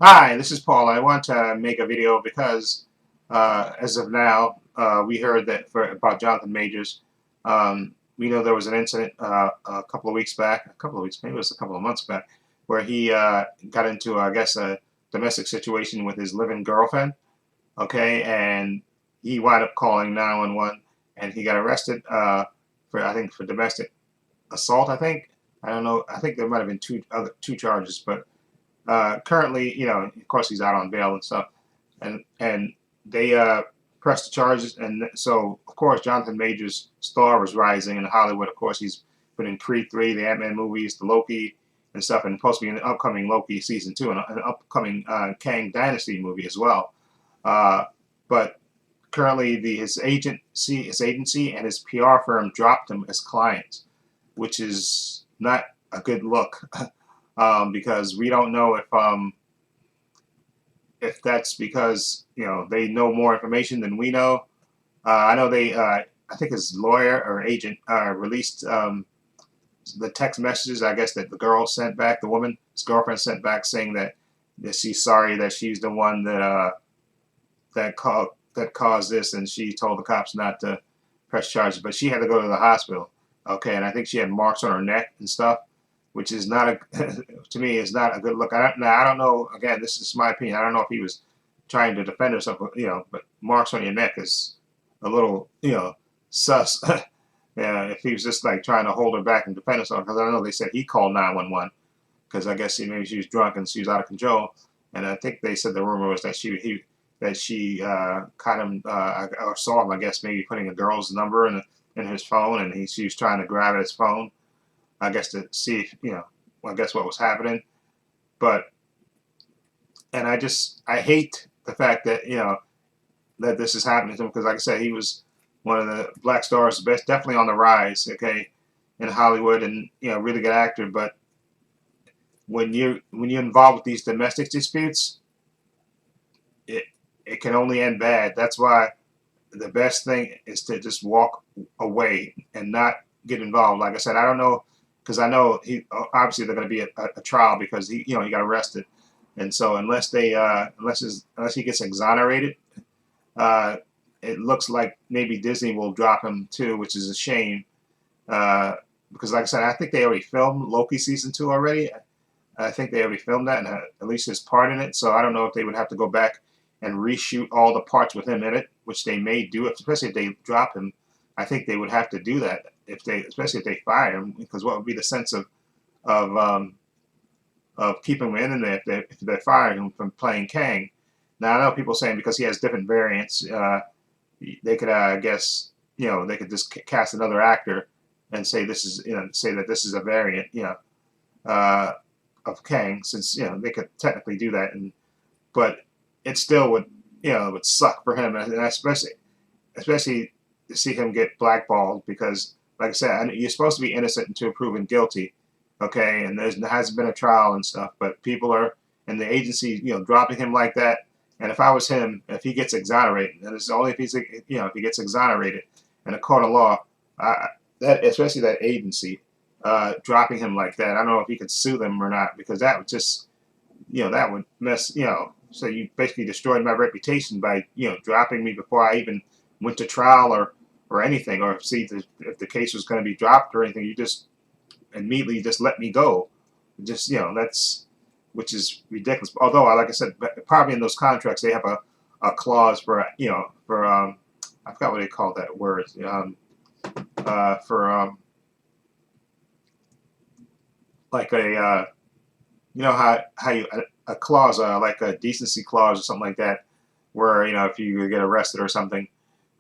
Hi, this is Paul. I want to make a video because, as of now, we heard that about Jonathan Majors. We know there was an incident a couple of weeks back, maybe it was a couple of months back, where he got into, I guess, a domestic situation with his living girlfriend. Okay, and he wound up calling 911, and he got arrested for, I think, for domestic assault. I don't know. I think there might have been two charges, but currently, of course, he's out on bail and stuff, and they pressed the charges, and so of course, Jonathan Majors' star was rising in Hollywood. Of course, he's been in Creed 3, the Ant-Man movies, the Loki and stuff, and supposed to be in the upcoming Loki season 2 and an upcoming Kang Dynasty movie as well. But currently, his agency, and his PR firm dropped him as clients, which is not a good look. Because we don't know if that's because they know more information than we know. I know I think his lawyer or agent released the text messages, I guess, that the girl sent back, the woman, his girlfriend sent back, saying that she's sorry, that she's the one that caused this, and she told the cops not to press charges, but she had to go to the hospital. Okay, and I think she had marks on her neck and stuff, which is not a to me is not a good look. I don't know. Again, this is my opinion. I don't know if he was trying to defend herself, but marks on your neck is a little, sus. Yeah, if he was just like trying to hold her back and defend herself, because I know they said he called 911 because I guess maybe she was drunk and she was out of control, and I think they said the rumor was that she caught him or saw him, I guess, maybe putting a girl's number in his phone, and she was trying to grab at his phone, I guess, to see if, I guess what was happening. But, and I hate the fact that, that this is happening to him, because like I said, he was one of the black stars, best, definitely on the rise, okay, in Hollywood, and, really good actor. But when you're involved with these domestic disputes, it, it can only end bad. That's why the best thing is to just walk away and not get involved. Like I said, I don't know, because I know he obviously they're going to be a trial, because he got arrested, and so unless he gets exonerated, uh, it looks like maybe Disney will drop him too, which is a shame. Because like I said, I think they already filmed Loki season 2 already. I think they already filmed that, and at least his part in it. So I don't know if they would have to go back and reshoot all the parts with him in it, which they may do, especially if they drop him. I think they would have to do that, especially if they fire him, because what would be the sense of um, of keeping him in there if they're firing him from playing Kang? Now I know people saying because he has different variants, they could, I guess, they could just cast another actor and say this is, say that this is a variant, uh, of Kang, since they could technically do that, but it still would, it would suck for him, and especially to see him get blackballed, because, like I said, you're supposed to be innocent until proven guilty, okay? And there hasn't been a trial and stuff, but people are in the agency, dropping him like that. And if I was him, if he gets exonerated, and it's only if if he gets exonerated in a court of law, uh, that especially that agency dropping him like that, I don't know if he could sue them or not, because that would just, that would mess, so you basically destroyed my reputation by, dropping me before I even went to trial or anything, or see if the case was going to be dropped or anything. You just immediately just let me go. Just, that's, which is ridiculous. Although, like I said, probably in those contracts they have a clause for, for I forgot what they call that word, for like how you a clause, like a decency clause or something like that, where if you get arrested or something,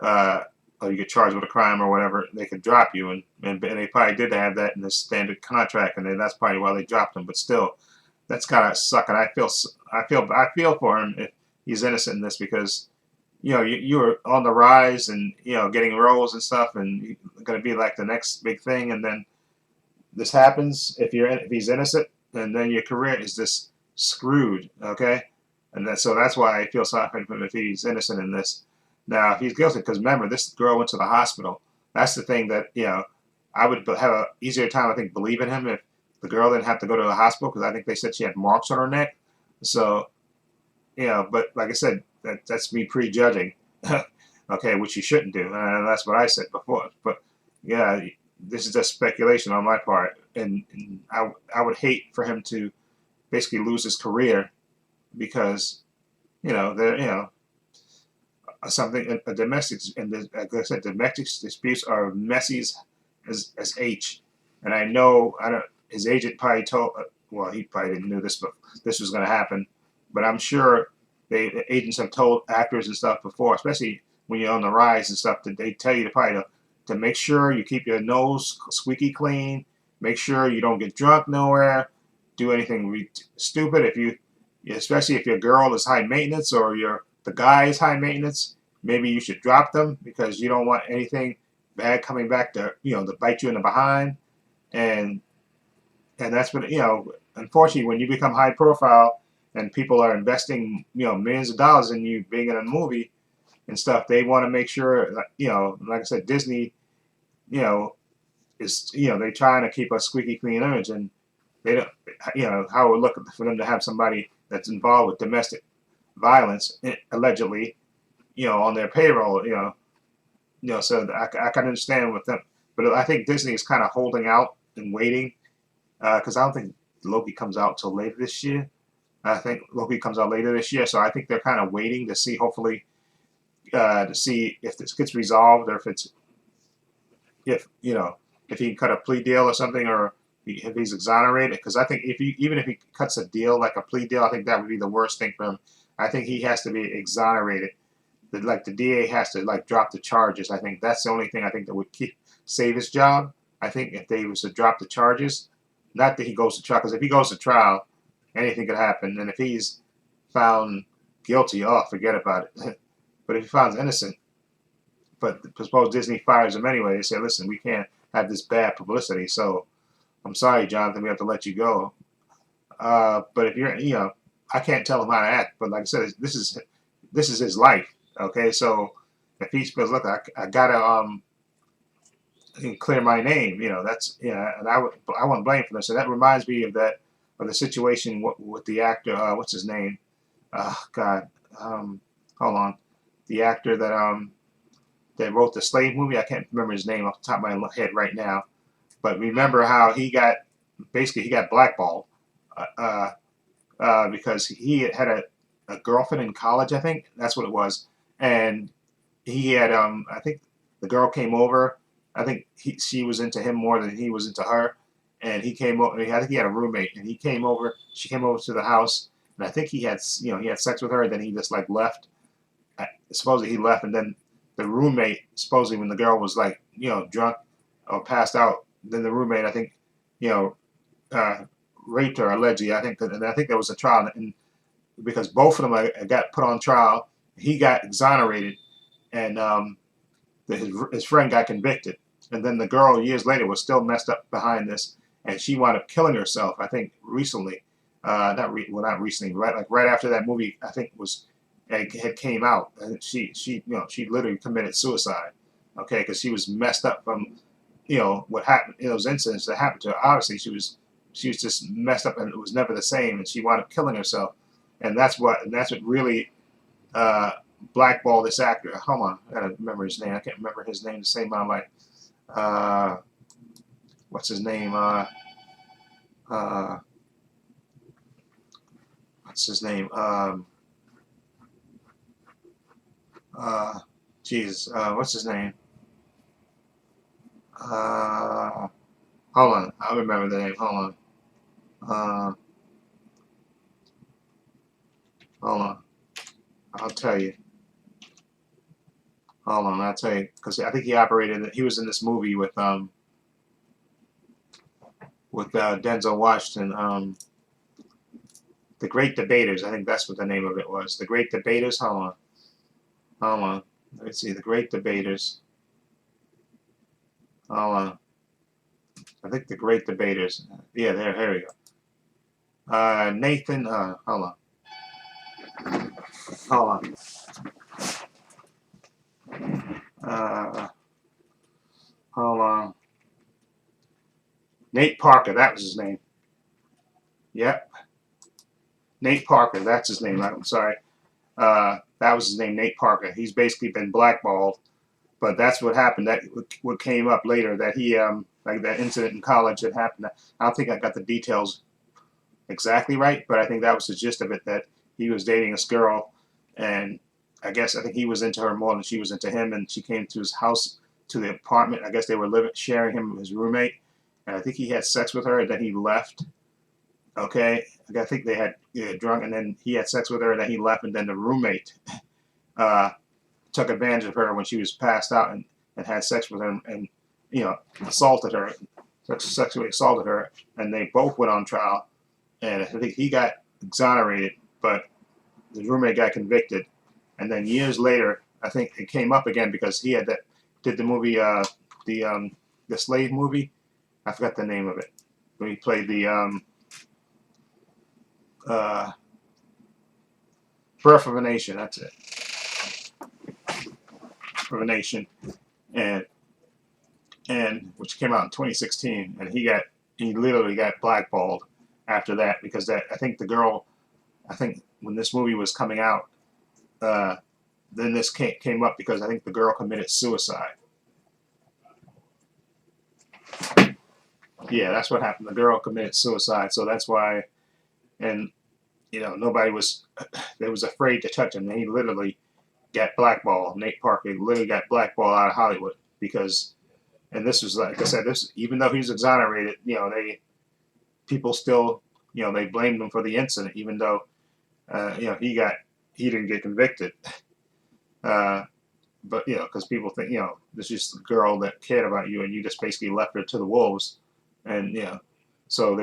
uh, or you get charged with a crime or whatever, they could drop you, and they probably did have that in the standard contract, and then that's probably why they dropped him. But still, that's kind of suck, and I feel for him if he's innocent in this, because you were on the rise, and getting roles and stuff, and you're going to be like the next big thing, and then this happens if he's innocent, and then your career is just screwed. Okay, and so that's why I feel sorry for him if he's innocent in this. Now, if he's guilty, because remember, this girl went to the hospital. That's the thing that I would have a easier time, I think, believing him if the girl didn't have to go to the hospital, because I think they said she had marks on her neck. So but like I said, that's me prejudging. Okay, which you shouldn't do, and that's what I said before. But yeah, this is just speculation on my part, and I would hate for him to basically lose his career because there something a domestic, and like I said, domestic disputes are messy as H. And I know I don't. His agent probably told. Well, he probably didn't know this, but this was going to happen. But I'm sure the agents have told actors and stuff before, especially when you're on the rise and stuff, that they tell you to make sure you keep your nose squeaky clean. Make sure you don't get drunk nowhere. Do anything stupid. Especially if your girl is high maintenance or the guy is high maintenance, maybe you should drop them because you don't want anything bad coming back to bite you in the behind. And that's what unfortunately, when you become high profile and people are investing millions of dollars in you being in a movie and stuff, they want to make sure like I said, Disney is they're trying to keep a squeaky clean image, and they don't how it would look for them to have somebody that's involved with domestic violence allegedly on their payroll. So I can understand with them, but I think Disney is kind of holding out and waiting because I don't think Loki comes out till later this year. I think Loki comes out later this year, so I think they're kind of waiting to see, hopefully, to see if this gets resolved, or if if he can cut a plea deal or something, or if he's exonerated. Because I think even if he cuts a deal like a plea deal, I think that would be the worst thing for him. I think he has to be exonerated. Like the DA has to drop the charges. I think that's the only thing I think that would save his job. I think if they was to drop the charges, not that he goes to trial, because if he goes to trial, anything could happen. And if he's found guilty, oh, forget about it. But if he found innocent, but suppose Disney fires him anyway, they say, listen, we can't have this bad publicity, so I'm sorry, Jonathan, we have to let you go. But if you're, I can't tell him how to act. But like I said, this is his life. Okay, so if he says, look, I gotta clear my name, that's and I wouldn't blame for this. So that reminds me of the situation with the actor. What's his name? God, hold on. The actor that wrote the Slave movie. I can't remember his name off the top of my head right now. But remember how he got blackballed because he had a girlfriend in college. I think that's what it was, and he had I think the girl came over. I think she was into him more than he was into her, and he came over. I think he had a roommate, and he came over. She came over to the house, and I think he had sex with her. And then he just left. Supposedly he left, and then the roommate, supposedly when the girl was drunk or passed out, then the roommate, I think, raped her allegedly. I think there was a trial, and because both of them got put on trial, he got exonerated, and his friend got convicted, and then the girl years later was still messed up behind this, and she wound up killing herself. I think recently, not recently, right after that movie, I think had came out, and she literally committed suicide. Okay, because she was messed up from what happened, those incidents that happened to her. Obviously, she was just messed up, and it was never the same, and she wound up killing herself. And that's what really blackballed this actor. Hold on, I gotta remember his name. I can't remember his name to save my life. What's his name? What's his name? Jesus, what's his name? Hold on, I'll remember the name. Hold on. Hold on. I'll tell you. Hold on, I'll tell you, because I think he was in this movie with Denzel Washington, The Great Debaters. I think that's what the name of it was. The Great Debaters. Hold on. Let me see. The Great Debaters. Hold on. I think The Great Debaters. Yeah, here we go. Nathan. Hold on. Hold on. Hold on. Nate Parker. That was his name. Yep. Nate Parker. That's his name. I'm sorry. That was his name, Nate Parker. He's basically been blackballed. But that's what happened. That what came up later, that he like that incident in college that happened. I don't think I got the details exactly right, but I think that was the gist of it. That he was dating this girl, and I think he was into her more than she was into him. And she came to his house, to the apartment. I guess they were living, sharing him with his roommate, and I think he had sex with her, and then he left. Okay, I think they had drunk, and then he had sex with her, and then he left, and then the roommate uh, took advantage of her when she was passed out, and had sex with her, and assaulted her, sexually assaulted her, and they both went on trial, and I think he got exonerated, but his roommate got convicted, and then years later, I think it came up again because he had did the movie, the slave movie. I forgot the name of it. When he played the uh, Birth of a Nation. That's it. Birth of a Nation, and which came out in 2016, and he literally got blackballed after that because I think the girl, I think when this movie was coming out, then this came up because I think the girl committed suicide. Yeah, that's what happened. The girl committed suicide, so that's why, and nobody was, they was afraid to touch him. And he literally got blackballed. Nate Parker literally got blackballed out of Hollywood because, and this was like I said, this even though he was exonerated, people still, they blamed him for the incident, even though, he didn't get convicted. But because people think, this is just a girl that cared about you, and you just basically left her to the wolves, and so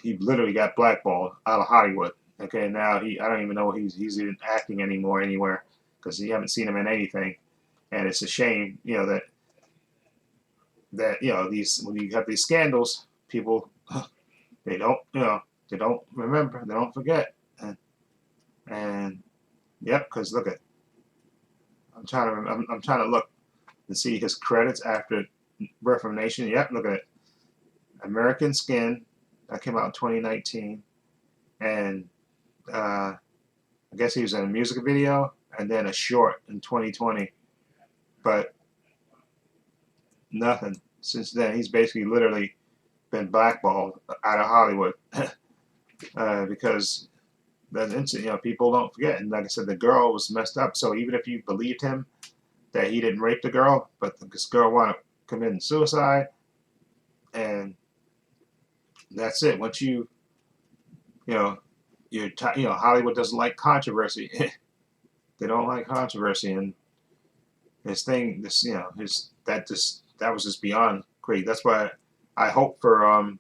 he literally got blackballed out of Hollywood. Okay, now I don't even know he's even acting anymore anywhere because you haven't seen him in anything, and it's a shame, that these when you have these scandals, people they don't they don't remember, they don't forget, and yep, because look at I'm trying to look and see his credits after Birth of a Nation. Yep, look at it. American Skin, that came out in 2019, and I guess he was in a music video and then a short in 2020, but nothing since then. He's basically literally been blackballed out of Hollywood because that incident, people don't forget. And like I said, the girl was messed up. So even if you believed him that he didn't rape the girl, but this girl wound up committing suicide, and that's it. Once Hollywood doesn't like controversy. They don't like controversy, and his thing, that was just beyond great. That's why I hope for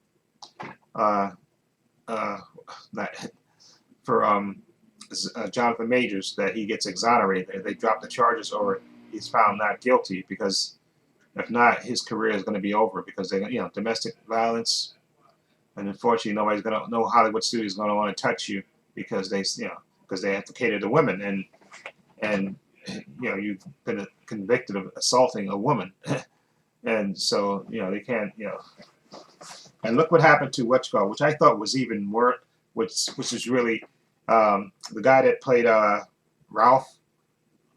that for Jonathan Majors, that he gets exonerated. They drop the charges, or he's found not guilty, because if not, his career is going to be over, because domestic violence, and unfortunately no Hollywood studio is going to want to touch you because they have to cater to women, and you've been convicted of assaulting a woman, and so they can't. And look what happened to Wetchko, which I thought was even worse, which is really the guy that played Ralph.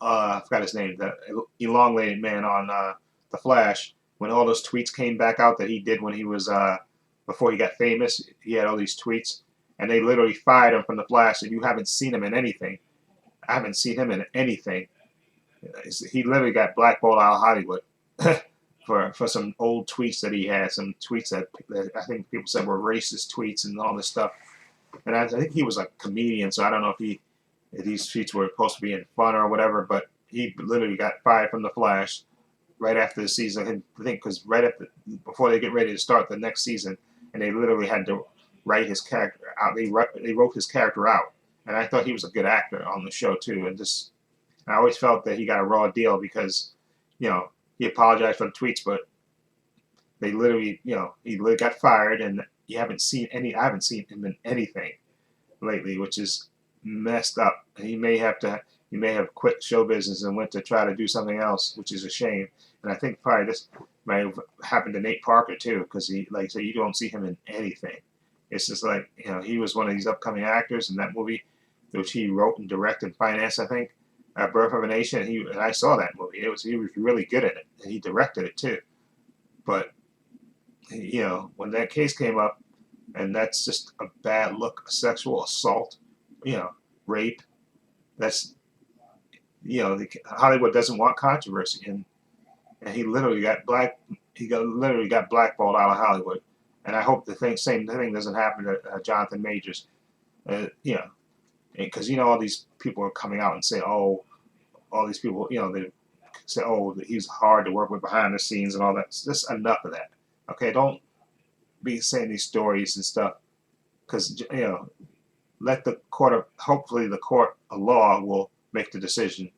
I forgot his name, the elongated man on The Flash. When all those tweets came back out that he did when he was before he got famous, he had all these tweets, and they literally fired him from The Flash, and you haven't seen him in anything. I haven't seen him in anything. He literally got blackballed out of Hollywood for some old tweets that he had, some tweets that I think people said were racist tweets and all this stuff. And I think he was a comedian, so I don't know if these tweets were supposed to be in fun or whatever, but he literally got fired from The Flash right after the season. I think because before they get ready to start the next season, and they literally had to write his character out. They wrote his character out, and I thought he was a good actor on the show too. And I always felt that he got a raw deal because, he apologized for the tweets, but they literally, he got fired, and I haven't seen him in anything lately, which is messed up. He may have quit show business and went to try to do something else, which is a shame. And I think probably this might have happened to Nate Parker too, because like I said, you don't see him in anything. It's just like, he was one of these upcoming actors, and that movie which he wrote and directed and financed, I think. Birth of a Nation. And I saw that movie. He was really good at it, and he directed it too. But when that case came up, and that's just a bad look, sexual assault, rape. That's Hollywood doesn't want controversy, and he literally literally got blackballed out of Hollywood. And I hope the same thing doesn't happen to Jonathan Majors. Because all these people are coming out and say, oh, all these people, they say, oh, he's hard to work with behind the scenes and all that. It's just enough of that. Okay, don't be saying these stories and stuff, because let the hopefully the court of law will make the decision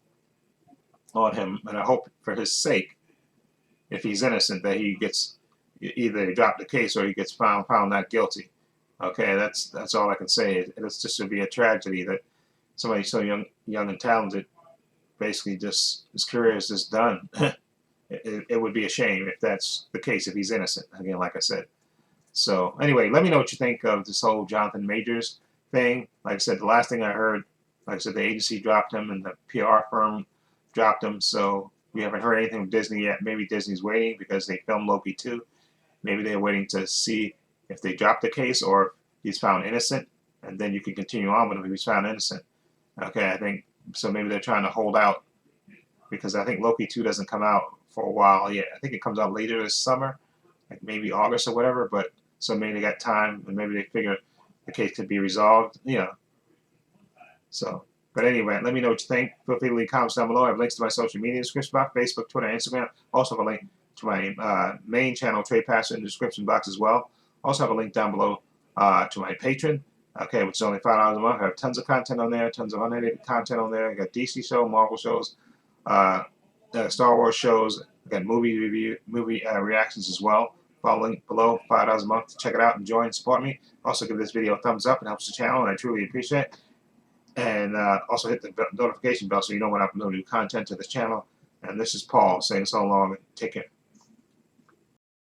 on him, and I hope for his sake, if he's innocent, that he gets either they drop the case or he gets found not guilty. Okay, that's all I can say. It's just would be a tragedy that somebody so young and talented, basically just his career is just done. It would be a shame if that's the case, if he's innocent. Again, like I said. So anyway, let me know what you think of this whole Jonathan Majors thing. Like I said, the last thing I heard, like I said, the agency dropped him and the PR firm dropped him. So we haven't heard anything from Disney yet. Maybe Disney's waiting because they filmed Loki 2. Maybe they're waiting to see if they drop the case or if he's found innocent, and then you can continue on with him if he's found innocent. Okay, I think so. Maybe they're trying to hold out because I think Loki 2 doesn't come out for a while yet. I think it comes out later this summer, like maybe August or whatever. But so maybe they got time, and maybe they figure the case could be resolved. So, but anyway, let me know what you think. Feel free to leave comments down below. I have links to my social media description box: Facebook, Twitter, Instagram. Also have a link to my main channel, Trepacer, in the description box as well. Also have a link down below to my Patreon, okay, which is only $5 a month. I have tons of content on there, tons of unedited content on there. I got DC show, Marvel shows, Star Wars shows. I got movie reactions as well. Follow link below, $5 a month to check it out and join, support me. Also give this video a thumbs up, it helps the channel, and I truly appreciate it. And also hit the notification bell so you know when I upload new content to this channel. And this is Paul saying so long. Take care.